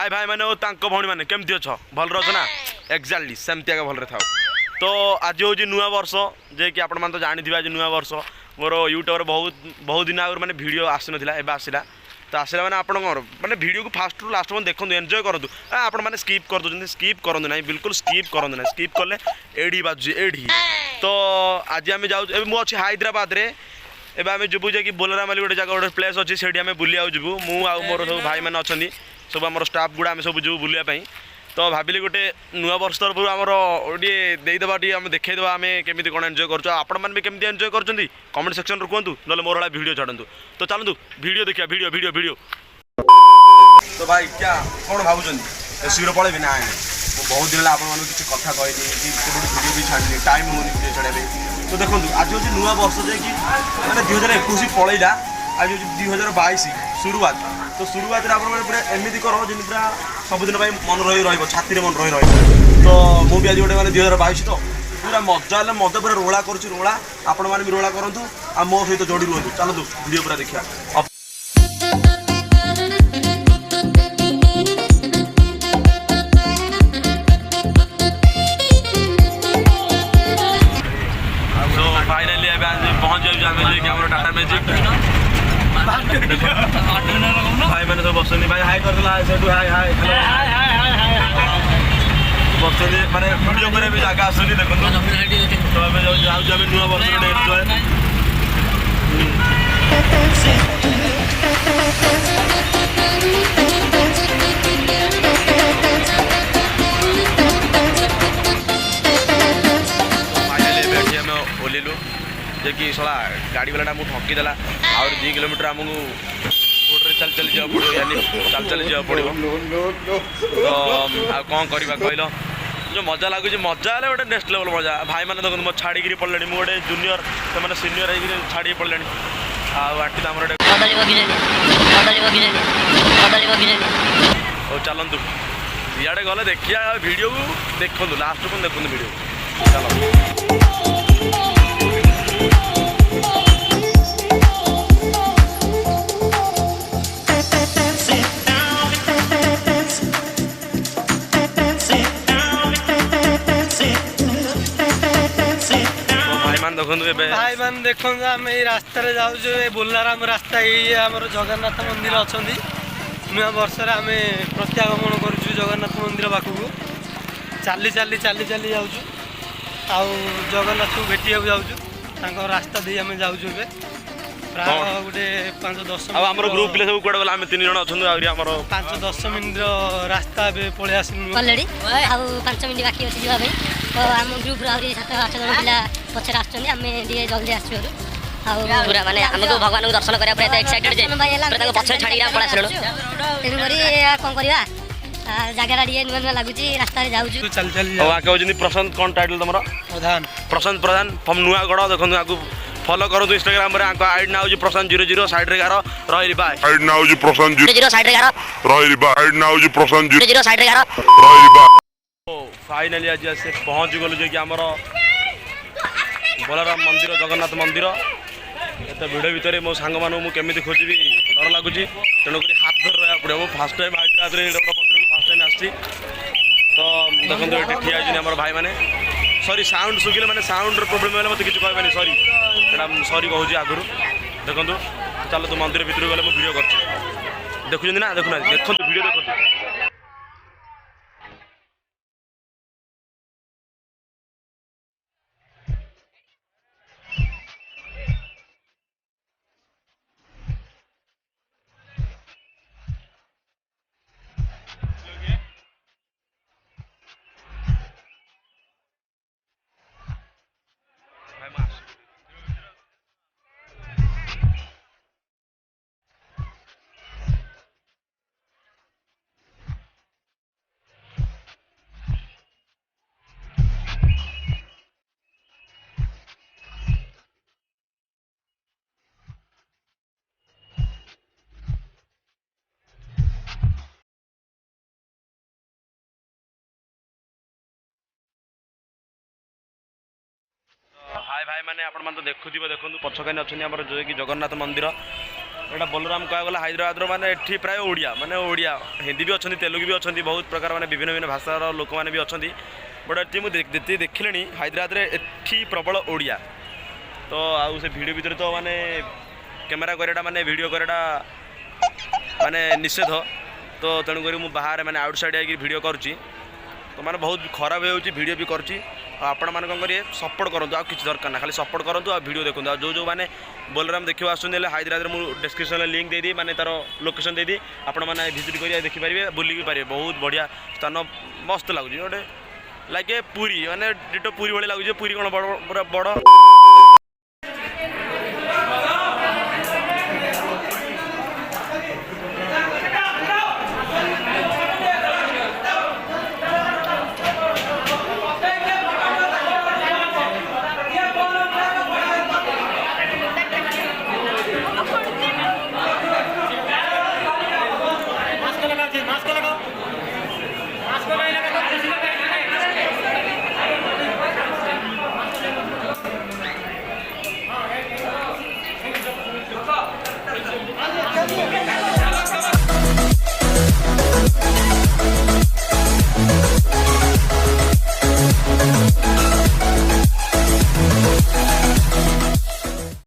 हाय भाई मैंने भाई मैंने केमती अच्छ भल रच ना एक्जाक्टली सेमती आगे भल था। तो आज हूँ नुआ वर्ष जे कि आपण तो जानी आज नुआ वर्ष मोर यूट्यूब बहुत बहुत दिन आगे मैंने वीडियो आसी नाला एवं आसला तो आसला मैंने आप मैंने वीडियो को फास्ट रू लास्ट देखो एंजॉय करूँ आपण मैंने स्किप कर दूसरी स्किप करूँ ना बिल्कुल स्किप करूँ ना स्किप कले एडी बाजू एडी। तो आज आम जाऊँ मुझे हैदराबाद रे एवं आम जीवु जे कि बोलरामाली गोटे जगह गोटे प्लेस अच्छी से बुलिया जीवु मु आ मोर सब भाई मैंने अच्छा सब आम स्टाफ गुड़ा आम सब जीवु बुलायापी। तो भाविली गोटे नुआ वर्ष तरफ आमर गोटे देदेवा आम देखा आम केमी कौन एंजॉय कर आपण मैंने भी केमी एंजॉय कर कमेंट सेक्शन कहतु ना मोर भाई वीडियो छाड़ू। तो चलतु वीडियो देखिए वीडियो वीडियो वीडियो। तो भाई क्या कौन भावुं शीघ्र पलैबी ना बहुत दिन आप किसी कथा कहनी कि वीडियो भी छाड़ी टाइम होनी वीडियो छाड़ा। तो देखो आज हूँ नुआ वर्ष जे कि मैंने 2021 पलैला आज हूँ 2022 शुरुआत। तो शुरुआत आप पूरा एमती कर जमी पूरा सबुदिन मन रही छाती मन रही। तो मुझे आज गोटे मैंने 2022 तो पूरा मजा है मजा पूरा रोला करुँच रोला आपण मैंने भी रोला करूँ आ मो सहित जोड़ी रुहतु। चलतु वीडियो पूरा देखा। फाइनली पहुँच जाए टाटा मैजिक भाई मैंने सब बस भाई हाई कर हाई हाई बस मैंने वीडियो पर भी जगह आसुनी देखो। तो आम नुआ वर्ष एंजॉय ओल्लू जे कि सला गाड़ी वाला मुझे ठकीदेला और 2 किलोमीटर आमको रोड चल चल जावा पड़ो यानी चल चल जावा पड़ो। तो आ कौन करवा कहल जो मजा लगुच मजा है गोटे नेक्स्ट लेवल मजा भाई मैंने देखो मो छाड़ी पड़े मुझे जूनियर से सीनियर हो छाड़ी पड़े आटी तो आमर चलतु इे गले देखिए वीडियो को देखु लास्ट को देखो वीडियो चलो। भाई मान देखो आम रास्तार जाऊँ बोलाराम रास्ता ये आमर जगन्नाथ मंदिर अच्छा नुआ वर्ष आम प्रत्यागमन करुँ जगन्नाथ मंदिर पाखक चली चली चली चली जाऊँ आ जगन्नाथ को भेटिया जाऊँ रास्ता दे आम जाऊँ प्राय गोटे 5-10 ग्रुप पिले सब कड़े आम 3 जन अच्छा 5-10 मिनिट रास्ता पलि आस 5 मिनिट बाकी अच्छी जावाई। तो आम ग्रुप 7-8 जन पिला पचर आम जल्दी आसू पूरा माने हमको भगवान को दर्शन करने एक्साइटेड जे पछे छाड़ी पड़ा आसलु तेणुक कौन करवा जगह नुआ नुआ लगुच रास्तार जाऊँ चल चल आगे प्रशांत कौन टाइटल तुम प्रधान प्रशांत प्रधान फ्रॉम नुआगढ़ देखो आपको फॉलो करो इंस्टाग्राम रे आईडी ना हो प्रशांत 00 साइड रे गारो रही बाय आईडी ना हो प्रशांत 00 साइड रे गारो रही बाय आईडी ना हो प्रशांत 00 साइड रे गारो रही बाय। तो फाइनली आज से पहुंच गलु जे कि हमर बोलाराम मंदिर जगन्नाथ मंदिर एत भिड़ भितर मो सांग मान मु केमिति खोजबी डर लगुच तेणुक हाथ धर रहा पड़े फर्स्ट टाइम हैदराबाद मंदिर को फर्स्ट टाइम आसी। तो देखो ये ठिया आम भाई मैंने सॉरी साउंड सुखिले मैंने साउंड प्रोब्लेम है मत किसी कहबे सॉरी एटा सॉरी कहूँ आगुरी देखो। चलो तो मंदिर भितर गले वीडियो कर देखुं ना देखुना देखो वीडियो देखो। हाय भाई मैंने आपण तो देखुव देखो पछकानी अच्छा जो कि जगन्नाथ मंदिर एटा बलराम कह गला हैदराबाद माने एठी प्राय ओडिया माने ओडिया हिंदी भी अच्छा तेलुगु भी अच्छा बहुत प्रकार माने विभिन्न विभिन्न भाषार लोक मैंने भी अच्छा बट ये मुझे देखिले हैदराबाद में एठी प्रबल ओडिया तो आउ से भिडियो भितर तो माने कैमेरा कराटा माने वीडियो कराटा माने निषेध तो तेणुक मुझे बाहर माने आउटसाइड आकर वीडियो करुँची तो माने बहुत खराब होडियो भी करुँची आपण मैंने कौन करेंगे सपोर्ट करूँ आ किसी दरकार ना खाली सपोर्ट करूँ आ वीडियो देखो जो जो मैंने बलराम देखा आसुँच हैदराबाद में डिस्क्रिप्शन लिंक देदी माने तार लोकेशन देदी आपण मैंने भिजिट कर देखिपारे बुलिक पारे बहुत बढ़िया स्थान मस्त लगुच गोटे लगे पुरी माने डिटो पुरी भाई लगुच पुरी कौन बड़ पूरा बड़